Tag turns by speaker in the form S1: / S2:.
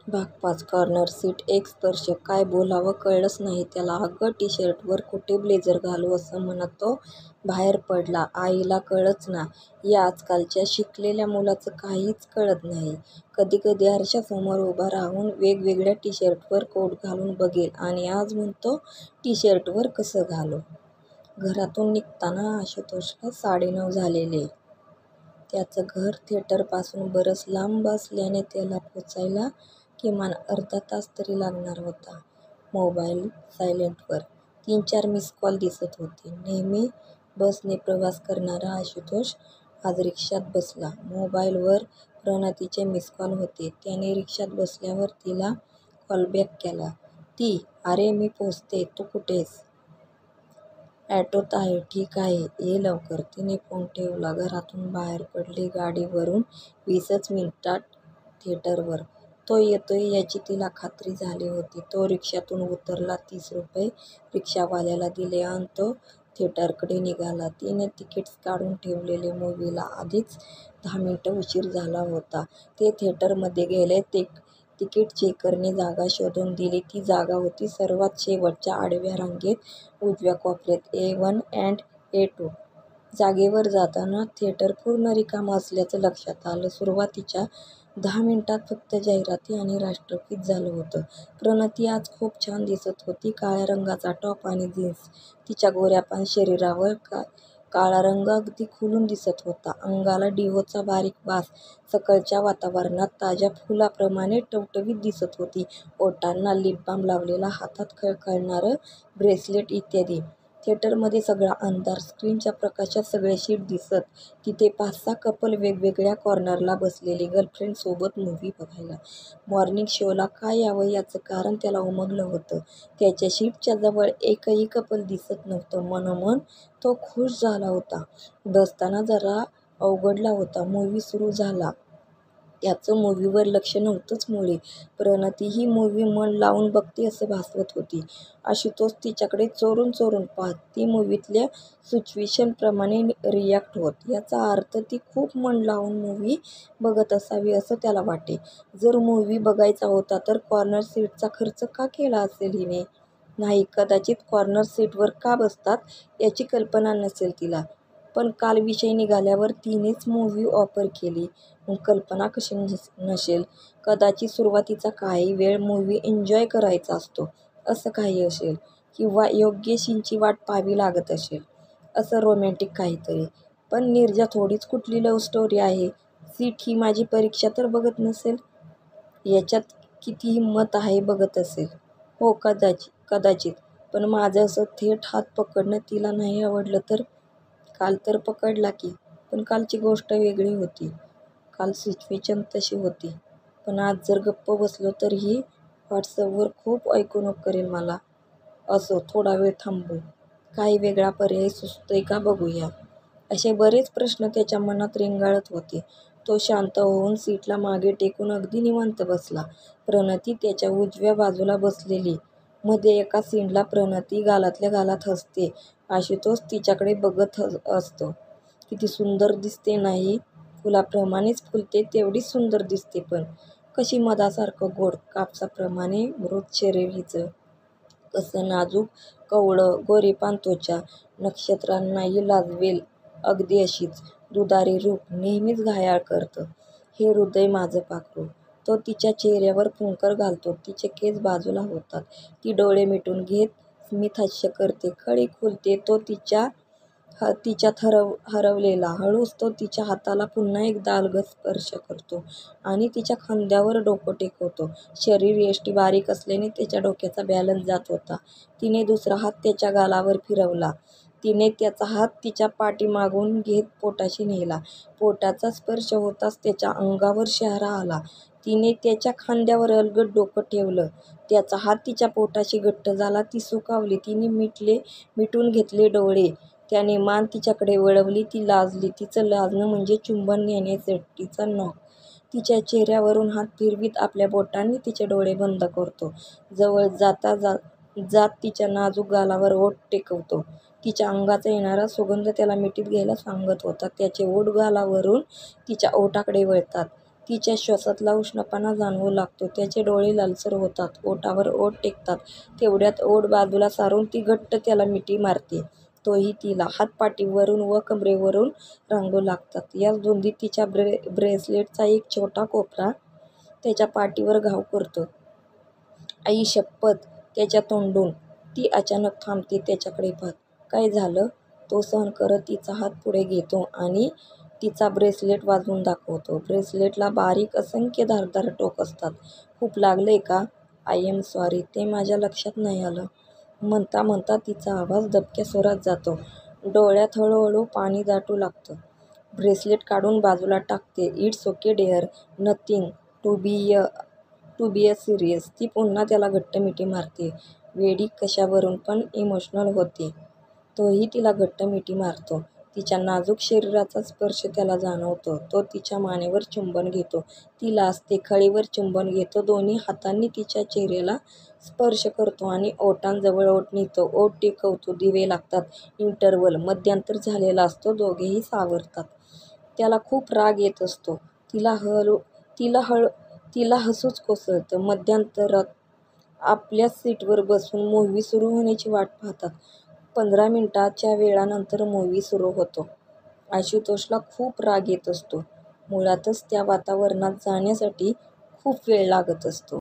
S1: भाग 5 corner seat एक स्पर्श काय बोलावं कळलंच नाही त्याला. अगं टी-शर्टवर कुठे ब्लेझर घालू असं म्हणत तो बाहेर पडला. आईला कळच ना. या आजकालच्या शिकलेल्या मुलाचं काहीच कळत नाही. कधी कधी आरशासमोर उभा राहून वेगवेगळ्या टी-शर्टवर कोट घालून बघेल आणि आज म्हणतो टी-शर्टवर कसं घालू. घरातून निघताना आशुतोषला 9:30 झालेले. त्याचं घर थिएटरपासून बरंच लांब असल्याने त्याला पोचायला किमान अर्धा तास तरी लागणार होता. मोबाईल सायलेंटवर 3-4 मिस कॉल दिसत होते. नेहमी बसने प्रवास करणारा आशुतोष आज रिक्षात बसला. मोबाईलवर प्रणतीचे मिस कॉल होते. त्याने रिक्षात बसल्यावर तिला कॉलबॅक केला. ती, अरे मी पोचते, तू कुठेस? ऑटोत आहे. ठीक आहे, ये लवकर. तिने फोन ठेवला. घरातून बाहेर पडली. गाडीवरून 20च मिनिटात थिएटरवर. तो येतोय याची तिला खात्री झाली होती. तो रिक्षातून उतरला. 30 रुपये रिक्षावाल्याला दिले अन तो थिएटरकडे निघाला. तिने तिकीट्स काढून ठेवलेले. मूव्हीला आधीच 10 मिनिटं उशीर झाला होता. ते थिएटरमध्ये गेले. तिकीट चेकरने जागा शोधून दिली. ती जागा होती सर्वात शेवटच्या आडव्या रांगेत, उजव्या कोपऱ्यात. A1 and A2. जागेवर जाताना थिएटर पूर्ण रिकामं असल्याचं लक्षात आलं. सुरुवातीच्या 10 मिनिटात फक्त जाहिराती आणि राष्ट्रगीत झालं होतं. प्रणती आज खूप छान दिसत होती. काळ्या रंगाचा टॉप आणि जीन्स. तिच्या गोऱ्यापान शरीरावर काळा रंग अगदी खुलून दिसत होता. अंगाला डिओचा बारीक वास सकाळच्या वातावरणात ताज्या फुलाप्रमाणे टवटवीत दिसत होती. ओठांना लिप बाम लावलेला, हातात खळखळणारं ब्रेसलेट इत्यादी. थिएटरमध्ये सगळा अंधार. स्क्रीनच्या प्रकाशात सगळे सीट दिसत. तिथे 5-6 कपल वेगवेगळ्या कॉर्नरला बसलेली, गर्लफ्रेंडसोबत मूव्ही बघायला. मॉर्निंग शोला का यावं याचं कारण त्याला उमगलं होतं. त्याच्या सीटच्या जवळ एकही कपल दिसत नव्हतं. मनोमन तो खुश झाला होता. बसताना जरा अवघडला होता. मूव्ही सुरू झाला. त्याचं मूव्हीवर लक्ष नव्हतंच मुळी. प्रणती ही मूव्ही मन लावून बघते असं भासवत होती. आशुतोष तिच्याकडे चोरून चोरून पाहत. ती मूव्हीतल्या सिच्युएशनप्रमाणे रिॲक्ट होत. याचा अर्थ ती खूप मन लावून मूव्ही बघत असावी असं त्याला वाटे. जर मूव्ही बघायचा होता तर कॉर्नर सीटचा खर्च का केला असेल हिने? नाही, कदाचित कॉर्नर सीटवर का बसतात याची कल्पना नसेल तिला. पण काल विषय निघाल्यावर तिनेच मूव्ही ऑफर केली. मग कल्पना कशी नसेल? कदाचित सुरुवातीचा काही वेळ मूव्ही एन्जॉय करायचा असतो असं काही असेल. किंवा योग्य सीनची वाट पाहावी लागत असेल. असं रोमॅन्टिक काहीतरी. पण नीरजा थोडीच कुठली लव्ह स्टोरी आहे. सीट ही माझी परीक्षा तर बघत नसेल. याच्यात किती हिंमत आहे बघत असेल. हो, कदाचित. पण माझं असं थेट हात पकडणं तिला नाही आवडलं तर? काल तर पकडला की. पण कालची गोष्ट वेगळी होती. काल सिच्युएशन तशी होती. पण आज जर गप्प बसलो तर ही व्हॉट्सअपवर खूप ऐकवणूक करेल मला. असो, थोडा वेळ थांबू. काही वेगळा पर्याय सुचतोय का बघूया. असे बरेच प्रश्न त्याच्या मनात रेंगाळत होते. तो शांत होऊन सीटला मागे टेकून अगदी निवांत बसला. प्रणती त्याच्या उजव्या बाजूला बसलेली. मध्ये एका सीनला प्रणती गालातल्या गालात हसते. आशुतोष तिच्याकडे बघत असतो. किती सुंदर दिसते ना ही. फुलाप्रमाणेच फुलते तेवढीच सुंदर दिसते पण. कशी मधासारखं गोड. कापसाप्रमाणे मृत शरीर हिचं. कसं नाजूक कवळं. गोरीपान त्वचा. नक्षत्रांनाही लाजवेल अगदी अशीच. दुधारी रूप नेहमीच घायाळ करतं. हे हृदय माझं पाखरू. तो तिच्या चेहऱ्यावर फुंकर घालतो. तिचे केस बाजूला होतात. ती डोळे मिटून घेत स्मितहास्य करते. कळी खुलते. तो तिच्यात हरवलेला. हळूच तो तिच्या हाताला पुन्हा एकदा अलगद स्पर्श करतो आणि तिच्या खांद्यावर डोकं टेकवतो. शरीर यष्टी बारीक असल्याने त्याच्या डोक्याचा बॅलन्स जात होता. तिने दुसरा हात त्याच्या गालावर फिरवला. तिने त्याचा हात तिच्या पाठीमागून घेत पोटाशी नेला. पोटाचा स्पर्श होताच त्याच्या अंगावर शहारा आला. तिने त्याच्या खांद्यावर अलगद डोकं ठेवलं. त्याचा हात तिच्या पोटाशी घट्ट झाला. ती सुखावली. तिने मिटून घेतले डोळे. त्याने मान तिच्याकडे वळवली. ती लाजली. तिचं लाजणं म्हणजे चुंबन घेण्यासाठीचा नॉक. तिच्या चेहऱ्यावरून हात फिरवीत आपल्या बोटांनी तिचे डोळे बंद करतो. जवळ जात तिच्या नाजूक गालावर ओठ टेकवतो. तिच्या अंगाचा येणारा सुगंध त्याला मिठीत घ्यायला सांगत होता. त्याचे ओठ गालावरून तिच्या ओठाकडे वळतात. तिच्या श्वासातला उष्णपणा जाणवू लागतो. त्याचे डोळे लालसर होतात. ओठावर ओठ टेकतात. तेवढ्यात ओठ बाजूला सारून ती घट्ट त्याला मिठी मारते. तोही तिला. हात पाठीवरून व कमरेवरून रांगू लागतात. याच धुंदीत तिच्या ब्रेसलेटचा एक छोटा कोपरा त्याच्या पाठीवर घाव करतो. आई शपथ! त्याच्या तोंडून. ती अचानक थांबते. त्याच्याकडे पाहत. काय झालं? तो सहन करत तिचा हात पुढे घेतो आणि तिचा ब्रेसलेट वाजवून दाखवतो. ब्रेसलेटला बारीक असंख्य धारदार टोक असतात. खूप लागलंय का? I am sorry. ते माझ्या लक्षात नाही आलं. म्हणता म्हणता तिचा आवाज दबक्या स्वरात जातो. डोळ्यात हळूहळू पाणी दाटू लागतं. ब्रेसलेट काढून बाजूला टाकते. It's okay dear. Nothing to be a serious. ती पुन्हा त्याला घट्ट मिठी मारते. वेडी कशावरून पण इमोशनल होते. तोही तिला घट्ट मिठी मारतो. तिच्या नाजूक शरीराचा स्पर्श त्याला जाणवतो. तो तिच्या मानेवर चुंबन घेतो. ती लाजते. खळीवर चुंबन घेतो. दोन्ही हातांनी तिच्या चेहऱ्याला स्पर्श करतो आणि ओठांजवळ ओठ नेतो. ओठ टेकवतो. दिवे लागतात. इंटरव्हल. मध्यांतर झालेला असतो. दोघेही सावरतात. त्याला खूप राग येत असतो. तिला हसूच कोसळतं. मध्यांतरात आपल्याच सीटवर बसून मूव्ही सुरू होण्याची वाट पाहतात. 15 मिनिटांच्या वेळानंतर मूव्ही सुरू होतो. आशुतोषला खूप राग येत असतो. मुळातच त्या वातावरणात जाण्यासाठी खूप वेळ लागत असतो.